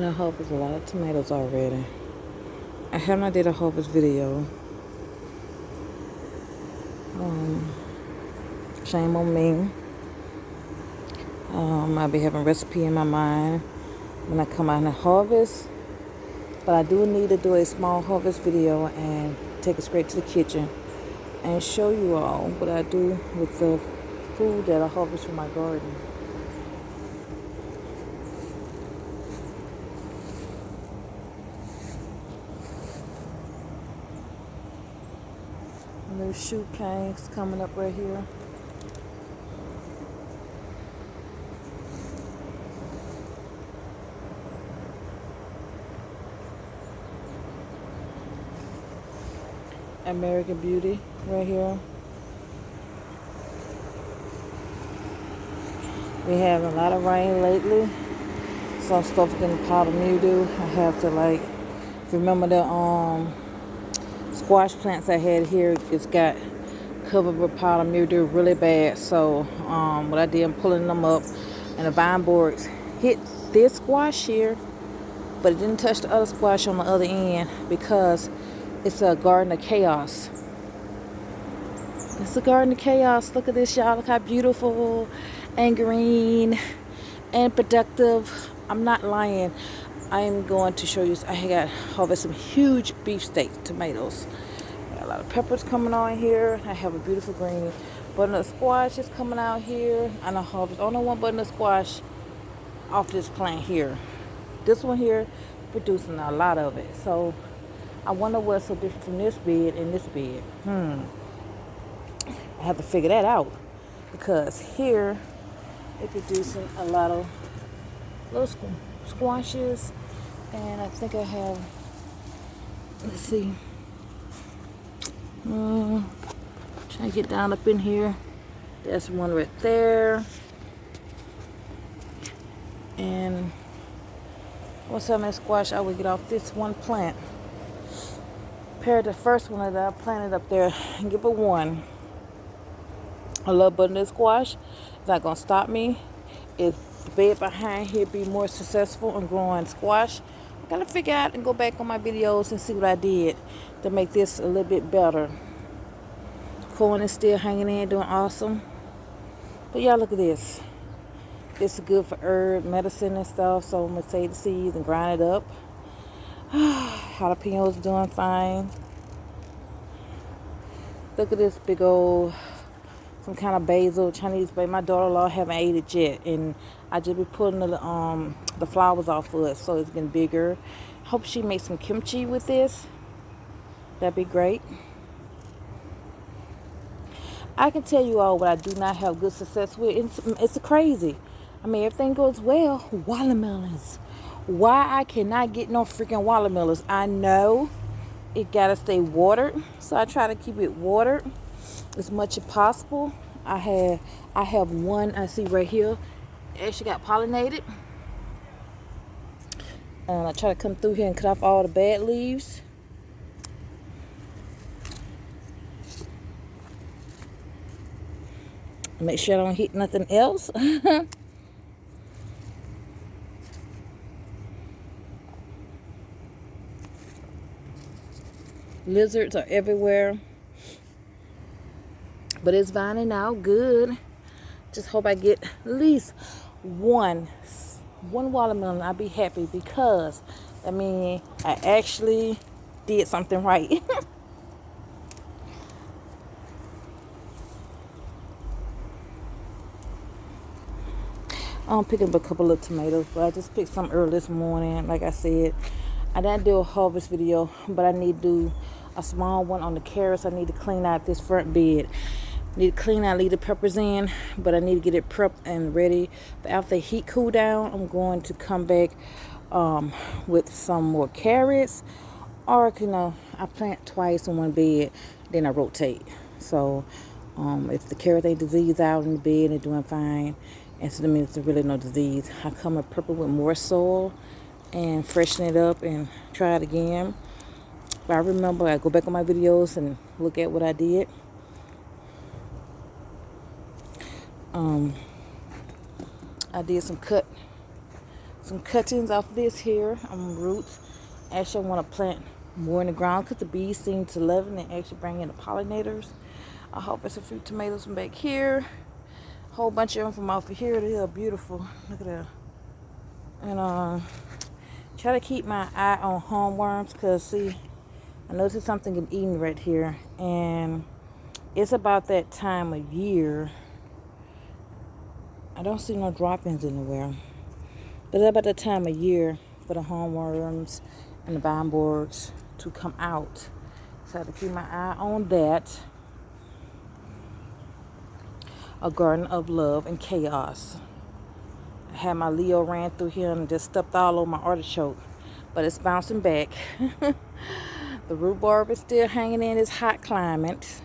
I done harvested a lot of tomatoes already. I have not did a harvest video. Shame on me. I'll be having a recipe in my mind when I come out and harvest. But I do need to do a small harvest video and take it straight to the kitchen and show you all what I do with the food that I harvest from my garden. And there's shoot canes coming up right here. American Beauty right here. We have a lot of rain lately. Some stuff getting powder mildew. I have to remember the squash plants I had here. It's got covered with powder mildew really bad. So what I did, I'm pulling them up, and the vine boards hit this squash here, but it didn't touch the other squash on the other end because it's a garden of chaos. It's a garden of chaos. Look at this, y'all. Look how beautiful and green and productive. I'm not lying. I am going to show you. I got harvest some huge beefsteak tomatoes. Got a lot of peppers coming on here. I have a beautiful green butternut squash is coming out here. And I harvest only one butternut squash off this plant here. This one here producing a lot of it. So I wonder what's so different from this bed and this bed. I have to figure that out, because here they're producing a lot of little squashes, and I think I have, let's see, trying to get down up in here. There's one right there, and what's some of that squash I would get off this one plant compared to the first one that I planted up there and give it one. I love butternut squash. It's not gonna stop me if the bed behind here be more successful in growing squash. I gotta figure out and go back on my videos and see what I did to make this a little bit better. Corn is still hanging in, doing awesome. But y'all, look at this. This is good for herb medicine and stuff. So I'm gonna take the seeds and grind it up. Jalapenos doing fine. Look at this big old, some kind of basil, Chinese basil. My daughter-in-law haven't ate it yet, and I just be pulling the flowers off of it, so it's getting bigger. Hope she makes some kimchi with this. That'd be great. I can tell you all what I do not have good success with. It's crazy. I mean, everything goes well. Watermelons. Why I cannot get no freaking watermelons? I know it gotta stay watered, so I try to keep it watered as much as possible. I have one I see right here. It actually got pollinated. And I try to come through here and cut off all the bad leaves. Make sure I don't hit nothing else. Lizards are everywhere. But it's vining out good. Just hope I get at least one watermelon. I'll be happy, because I mean, I actually did something right. I'm picking up a couple of tomatoes, but I just picked some early this morning. Like I said, I didn't do a harvest video, but I need to do a small one on the carrots. I need to clean out this front bed. Need to clean out, leave the peppers in, but I need to get it prepped and ready. But after the heat cool down, I'm going to come back with some more carrots. Or, I plant twice in one bed, then I rotate. So if the carrot ain't diseased out in the bed and doing fine, and so that means there's really no disease, I come and prep it with more soil and freshen it up and try it again. But I remember, I go back on my videos and look at what I did. I did some some cuttings off this here roots. Actually, I want to plant more in the ground because the bees seem to love it and actually bring in the pollinators. I hope it's a few tomatoes from back here. A whole bunch of them from off of here. They are beautiful. Look at that. And try to keep my eye on hornworms because, see, I noticed something getting eaten right here. And it's about that time of year. I don't see no droppings anywhere. But it's about that time of year for the hornworms and the vine borers to come out. So I have to keep my eye on that. A garden of love and chaos. I had my Leo ran through here and just stepped all over my artichoke. But it's bouncing back. The rhubarb is still hanging in this hot climate.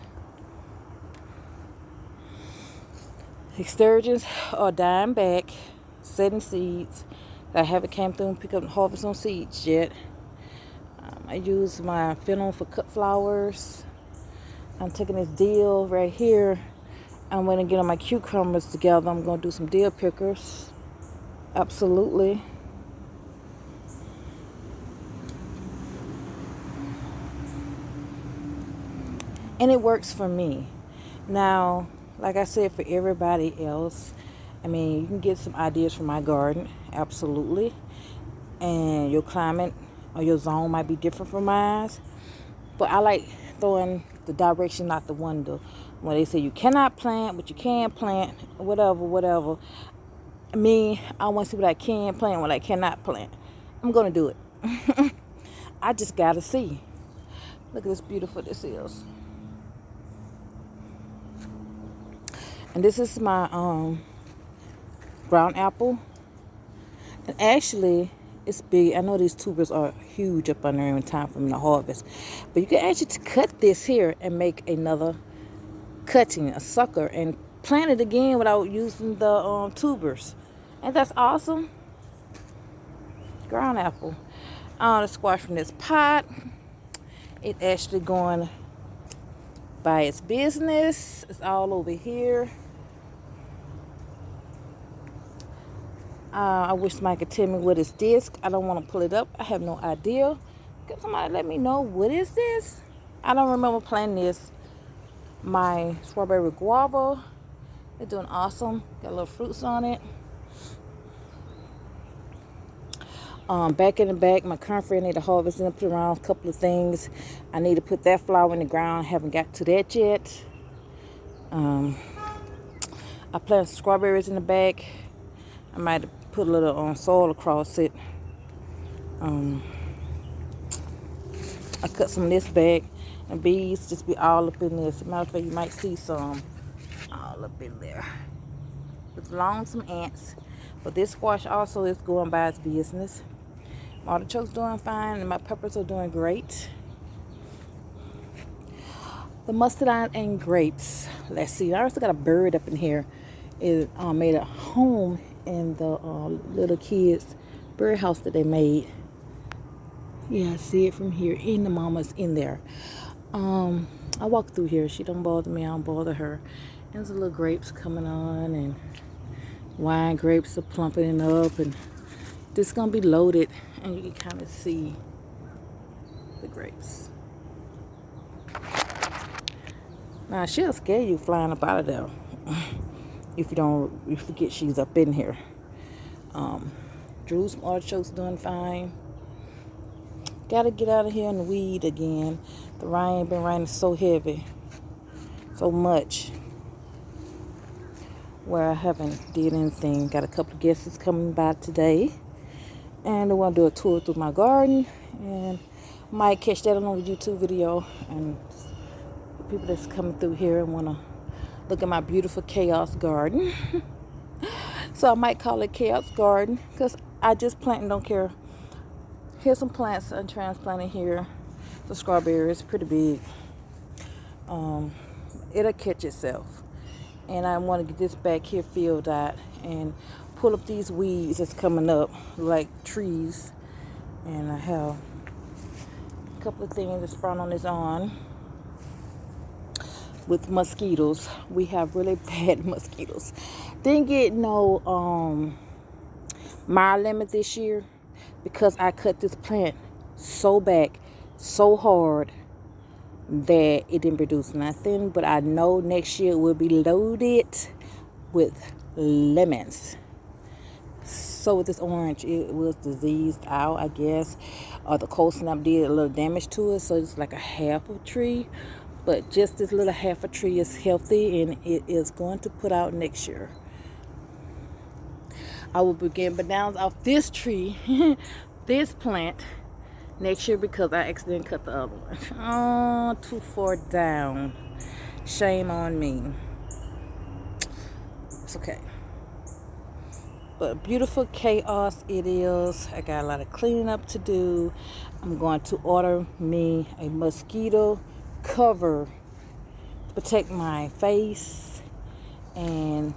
Excursions are dying back, setting seeds. I haven't came through and picked up and harvest on seeds yet. I use my fennel for cut flowers. I'm taking this dill right here. I'm going to get my cucumbers together. I'm going to do some dill pickers. Absolutely. And it works for me. Now, like I said, for everybody else, I mean, you can get some ideas from my garden. Absolutely. And your climate or your zone might be different from mine. But I like throwing the direction out the window. When they say you cannot plant, but you can plant, whatever. I mean, I want to see what I can plant, what I cannot plant. I'm going to do it. I just got to see. Look at this beautiful this is. And this is my brown apple. And actually, it's big. I know these tubers are huge up under in time for me to harvest. But you can actually cut this here and make another cutting, a sucker, and plant it again without using the tubers. And that's awesome. Ground apple. The squash from this pot. It actually going by its business. It's all over here. I wish somebody could tell me what is this. I don't want to pull it up. I have no idea. Can somebody let me know what is this? I don't remember planting this. My strawberry guava. They're doing awesome. Got little fruits on it. Back in the back, my comfrey, I need to harvest and put around a couple of things. I need to put that flower in the ground. Haven't got to that yet. I planted strawberries in the back. I might put a little soil across it. I cut some of this back. And bees just be all up in this. As a matter of fact, you might see some all up in there. It belongs some ants. But this squash also is going by its business. My artichokes doing fine and my peppers are doing great. The muscadine and grapes. Let's see. I also got a bird up in here. It made a home in the little kids' birdhouse that they made. Yeah, I see it from here. And the mama's in there. I walk through here. She don't bother me. I don't bother her. And there's little grapes coming on, and wine grapes are plumping up, and this is gonna be loaded, and you can kind of see the grapes. Now she'll scare you flying up out of there if you forget she's up in here. Drew's artichokes doing fine. Gotta get out of here in the weed again. The rain been raining so heavy, so much, where I haven't did anything. Got a couple of guests coming by today, and I want to do a tour through my garden, and might catch that on a YouTube video. And the people that's coming through here and want to look at my beautiful chaos garden. So I might call it Chaos Garden because I just plant and don't care. Here's some plants I'm transplanting here. The strawberries, pretty big. It'll catch itself. And I want to get this back here filled out and pull up these weeds that's coming up like trees. And I have a couple of things that's sprung on this on. With mosquitoes, we have really bad mosquitoes. Didn't get no my limit this year because I cut this plant so back, so hard that it didn't produce nothing. But I know next year it will be loaded with lemons. So with this orange, it was diseased out, I guess. The cold snap did a little damage to it, so it's like a half a tree. But just this little half a tree is healthy, and it is going to put out next year. I will begin bananas off this tree, this plant, next year because I accidentally cut the other one. Oh, too far down. Shame on me. It's okay. But beautiful chaos it is. I got a lot of cleaning up to do. I'm going to order me a mosquito cover to protect my face and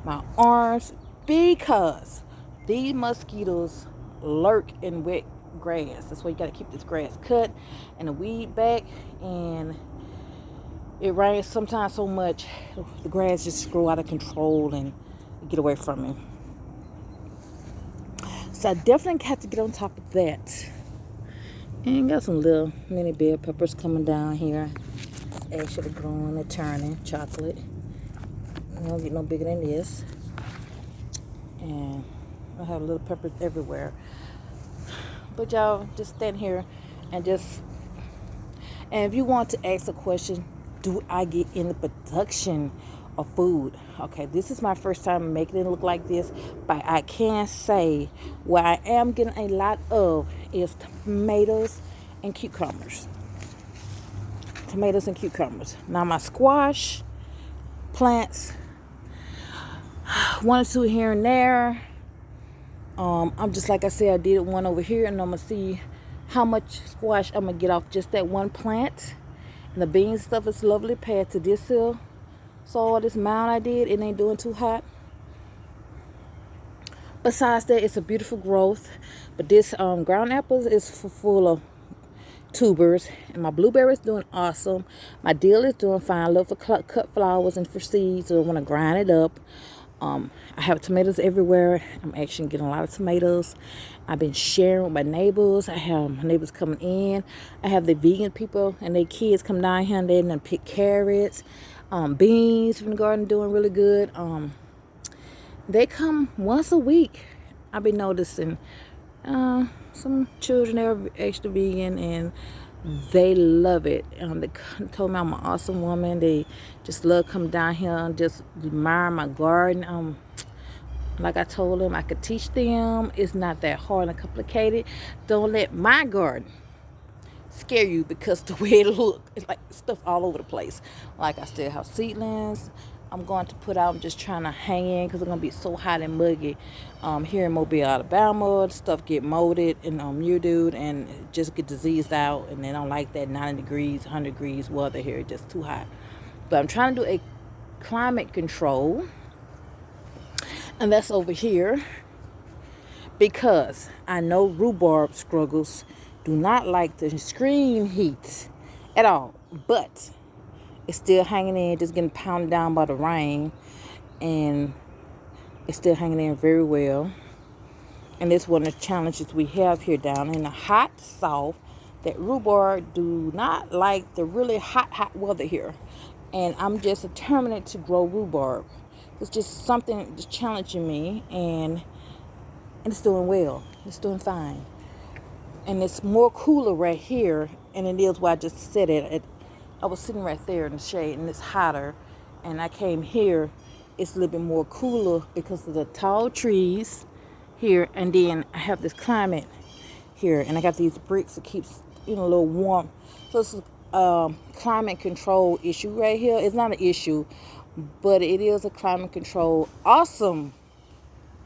my arms because these mosquitoes lurk in wet grass. That's why you got to keep this grass cut and the weed back. And it rains sometimes so much the grass just grow out of control and get away from me. So I definitely have to get on top of that. And got some little mini bell peppers coming down here. Actually growing and turning chocolate. They don't get no bigger than this. And I have little peppers everywhere. But y'all just stand here and just, and if you want to ask a question, do I get in the production of food? Okay, this is my first time making it look like this, but I can say what I am getting a lot of is tomatoes and cucumbers. Tomatoes and cucumbers. Now my squash plants, one or two here and there. I'm just like I said, I did one over here, and I'm gonna see how much squash I'm gonna get off just that one plant. And the bean stuff is lovely paired to this hill. So all this mound I did, it ain't doing too hot. Besides that, it's a beautiful growth. But this ground apples is full of tubers. And my blueberry is doing awesome. My dill is doing fine. I love for cut flowers and for seeds. So I want to grind it up. I have tomatoes everywhere. I'm actually getting a lot of tomatoes. I've been sharing with my neighbors. I have my neighbors coming in. I have the vegan people and their kids come down here and they done pick carrots. Beans from the garden doing really good. They come once a week. I've been noticing some children that are extra vegan and they love it. They told me I'm an awesome woman. They just love coming down here and just admire my garden. Like I told them, I could teach them. It's not that hard and complicated. Don't let my garden scare you because the way it looks, it's like stuff all over the place. Like I still have seedlings I'm going to put out. I'm just trying to hang in because it's going to be so hot and muggy here in Mobile, Alabama. Stuff get molded and mildewed and just get diseased out, and they don't like that 90 degrees 100 degrees weather here. It's just too hot. But I'm trying to do a climate control, and that's over here because I know rhubarb struggles do not like the extreme heat at all, but it's still hanging in, just getting pounded down by the rain, and it's still hanging in very well. And it's one of the challenges we have here down in the hot south, that rhubarb do not like the really hot weather here. And I'm just determined to grow rhubarb. It's just something that's challenging me, and it's doing well. It's doing fine. And it's more cooler right here, and it is where I just said it. I was sitting right there in the shade, and it's hotter. And I came here, it's a little bit more cooler because of the tall trees here. And then I have this climate here, and I got these bricks that keeps a little warm. So it's a climate control issue right here. It's not an issue, but it is a climate control awesome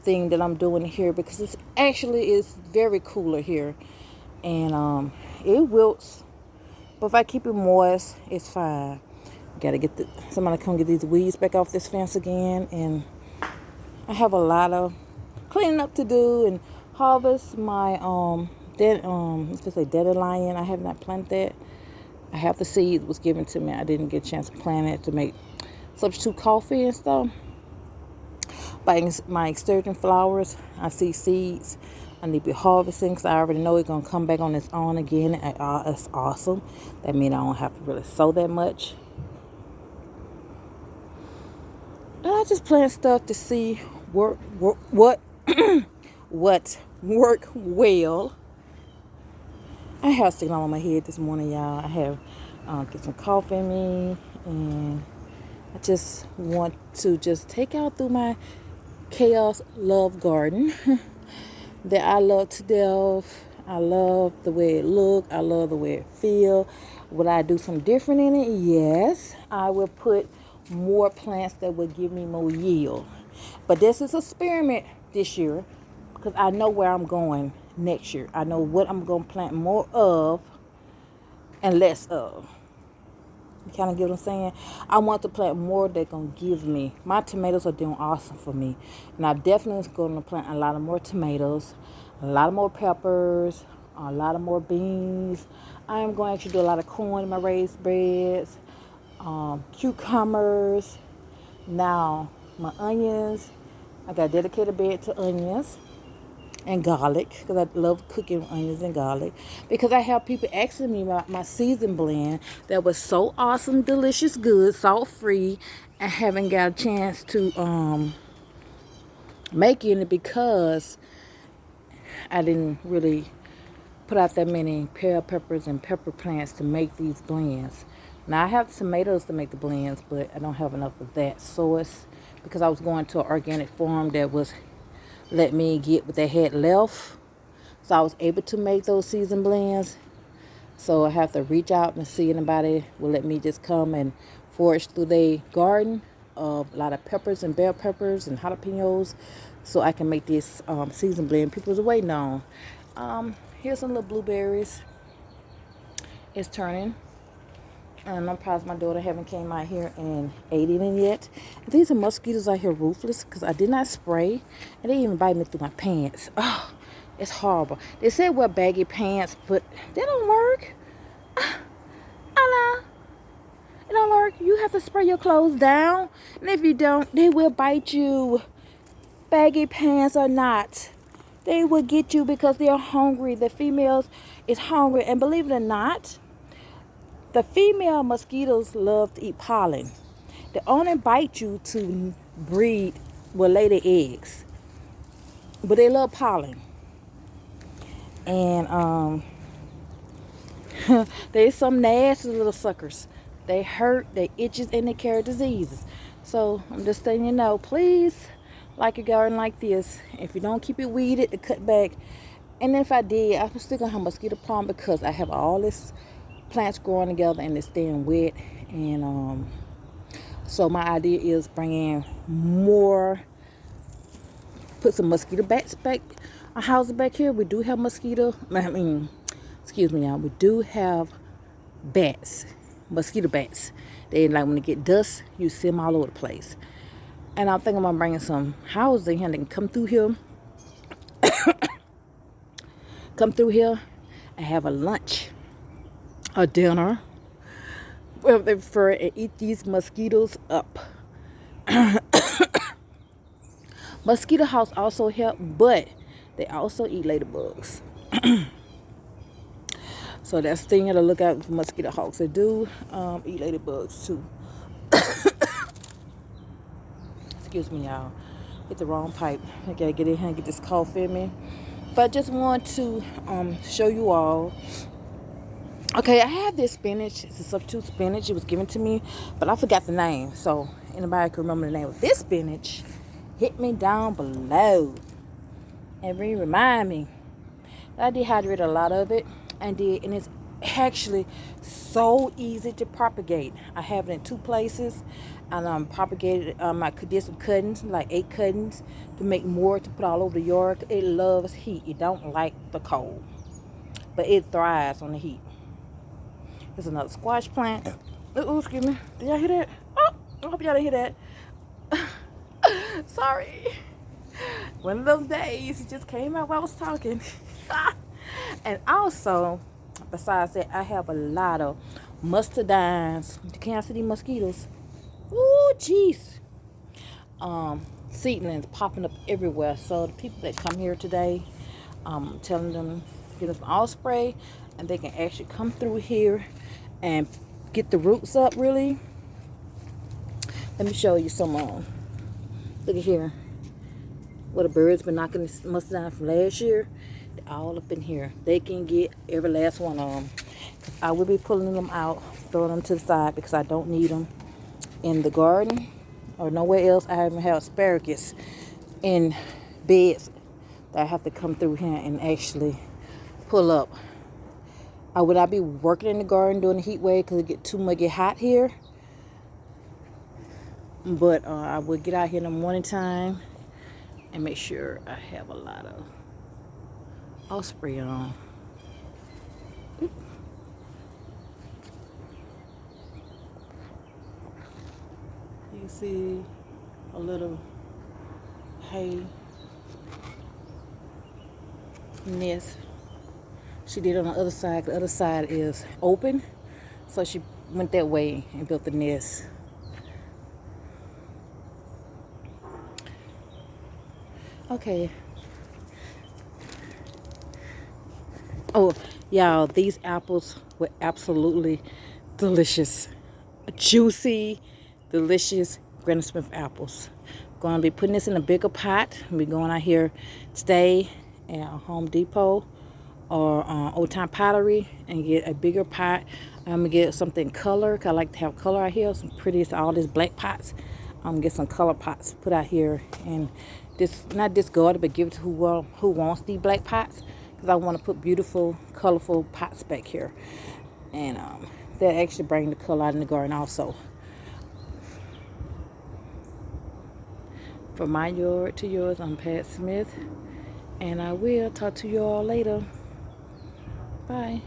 thing that I'm doing here because it's actually is very cooler here. And it wilts, but if I keep it moist, it's fine. Gotta get somebody come get these weeds back off this fence again. And I have a lot of cleaning up to do and harvest my dandelion. I have not planted that. I have the seeds was given to me. I didn't get a chance to plant it to make substitute coffee and stuff. my extension flowers. I see seeds. I need to be harvesting because I already know it's going to come back on its own again. And, it's awesome. That means I don't have to really sow that much. And I just plant stuff to see what what work well. I have sticking on my head this morning, y'all. I have get some coffee in me, and I just want to just take out through my chaos love garden that I love to death. I love the way it look. I love the way it feel. Would I do some different in it? Yes. I will put more plants that will give me more yield. But this is an experiment this year because I know where I'm going next year. I know what I'm going to plant more of and less of. You kind of get what I'm saying? I want to plant more that's going to give me. My tomatoes are doing awesome for me. And I'm definitely going to plant a lot of more tomatoes, a lot of more peppers, a lot of more beans. I am going to actually do a lot of corn in my raised beds, cucumbers. Now, my onions. I got a dedicated bed to onions and garlic because I love cooking onions and garlic, because I have people asking me about my season blend that was so awesome, delicious, good, salt free, and haven't got a chance to make it because I didn't really put out that many bell peppers and pepper plants to make these blends. Now I have tomatoes to make the blends, but I don't have enough of that source because I was going to an organic farm that was let me get what they had left, so I was able to make those season blends. So I have to reach out and see if anybody will let me just come and forage through their garden of a lot of peppers and bell peppers and jalapenos, so I can make this season blend people's waiting on. Here's some little blueberries. It's turning. And I'm surprised my daughter haven't came out here and ate it yet. These are mosquitoes out here ruthless because I did not spray. And they even bite me through my pants. Oh, it's horrible. They said wear baggy pants, but they don't work. It don't work. You have to spray your clothes down. And if you don't, they will bite you. Baggy pants or not, they will get you because they're hungry. The females is hungry. And believe it or not, the female mosquitoes love to eat pollen. They only bite you to breed, well, lay their eggs. But they love pollen. And there's some nasty little suckers. They hurt, they itches, and they carry diseases. So I'm just letting you know, please, like a garden like this. If you don't keep it weeded, to cut back. And if I did, I'm still gonna have mosquito problem because I have all this plants growing together and it's staying wet. And so my idea is bring in more, put some mosquito bats back, our house back here. We do have excuse me, y'all, we do have bats, mosquito bats. They like when they get dust, you see them all over the place. And I'm thinking about bringing some houses in here. They can come through here and have a lunch, a dinner. Well, they prefer to eat these mosquitoes up. Mosquito house also help, but they also eat ladybugs. So that's the thing to look out for mosquito hawks. They do eat ladybugs too. Excuse me, y'all. Hit the wrong pipe. I gotta get in here and get this coffee in me. But I just want to show you all. Okay, I have this spinach. It's a substitute spinach. It was given to me, but I forgot the name. So anybody can remember the name of this spinach, hit me down below and remind me. I dehydrated a lot of it and it's actually so easy to propagate. I have it in 2 places, and propagated. I did some cuttings, like 8 cuttings, to make more to put all over the yard. It loves heat. It don't like the cold, but it thrives on the heat. There's another squash plant. Oh, excuse me. Did y'all hear that? Oh, I hope y'all didn't hear that. Sorry. One of those days, it just came out while I was talking. And also, besides that, I have a lot of mustardines. Can y'all see these mosquitoes? Ooh, jeez. seedlings popping up everywhere. So the people that come here today, I'm telling them get us all spray, and they can actually come through here and get the roots up. Really, let me show you some. Look at here, where the birds been knocking this mustard down from last year. They're all up in here. They can get every last one of them. I will be pulling them out, throwing them to the side because I don't need them in the garden or nowhere else. I haven't had asparagus in beds that I have to come through here and actually pull up. I would not be working in the garden during the heat wave because it get too muggy hot here. But I would get out here in the morning time and make sure I have a lot of osprey on. Oop. You can see a little hay nest she did on the other side. The other side is open, so she went that way and built the nest. Okay. Oh, y'all, these apples were absolutely delicious. Juicy, delicious Granny Smith apples. Going to be putting this in a bigger pot. We're going out here today at Home Depot or Old Time Pottery and get a bigger pot. I'm going to get something color, because I like to have color out here. Some pretty, all these black pots. I'm going to get some color pots put out here and this, not discard it, but give it to who wants these black pots, because I want to put beautiful, colorful pots back here. And that actually bring the color out in the garden also. From my yard to yours, I'm Pat Smith, and I will talk to you all later. Bye.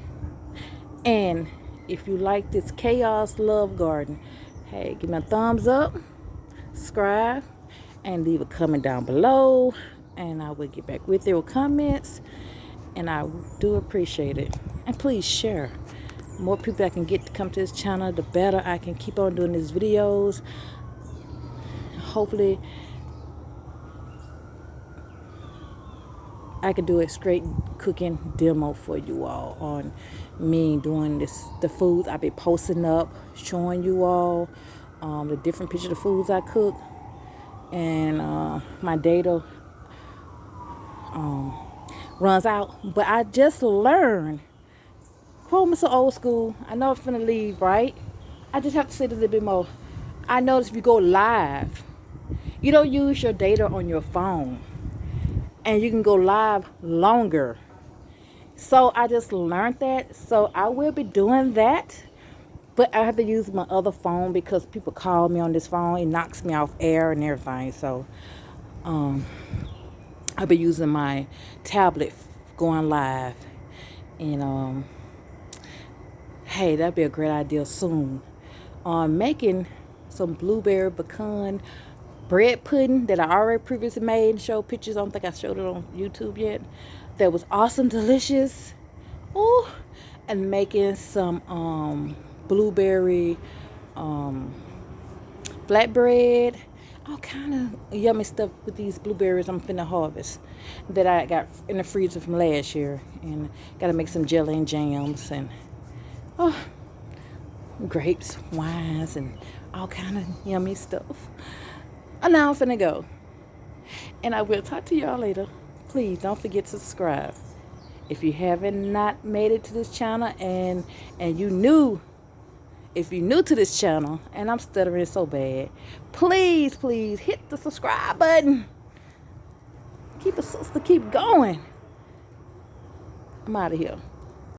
And if you like this Chaos Love Garden, hey, give me a thumbs up, subscribe, and leave a comment down below, and I will get back with your comments, and I do appreciate it. And please share. More people I can get to come to this channel, the better I can keep on doing these videos. Hopefully I could do a straight cooking demo for you all on me doing this, the foods I be posting up, showing you all the different pictures of foods I cook. And my data runs out, but I just learned, quote Mr. Old School, I know I'm finna leave, right? I just have to say this a little bit more. I noticed if you go live, you don't use your data on your phone, and you can go live longer. So I just learned that, so I will be doing that. But I have to use my other phone because people call me on this phone. It knocks me off air and everything. So I'll be using my tablet going live. And hey, that'd be a great idea soon. Making some blueberry pecan bread pudding that I already previously made and showed pictures. I don't think I showed it on YouTube yet. That was awesome, delicious. Ooh. And making some blueberry flatbread, all kind of yummy stuff with these blueberries I'm finna harvest that I got in the freezer from last year. And gotta make some jelly and jams and grapes, wines, and all kind of yummy stuff. And now I'm finna go, and I will talk to y'all later. Please don't forget to subscribe if you haven't not made it to this channel, and you new. If you're new to this channel, and I'm stuttering so bad, please hit the subscribe button. Keep a sister, keep going. I'm out of here.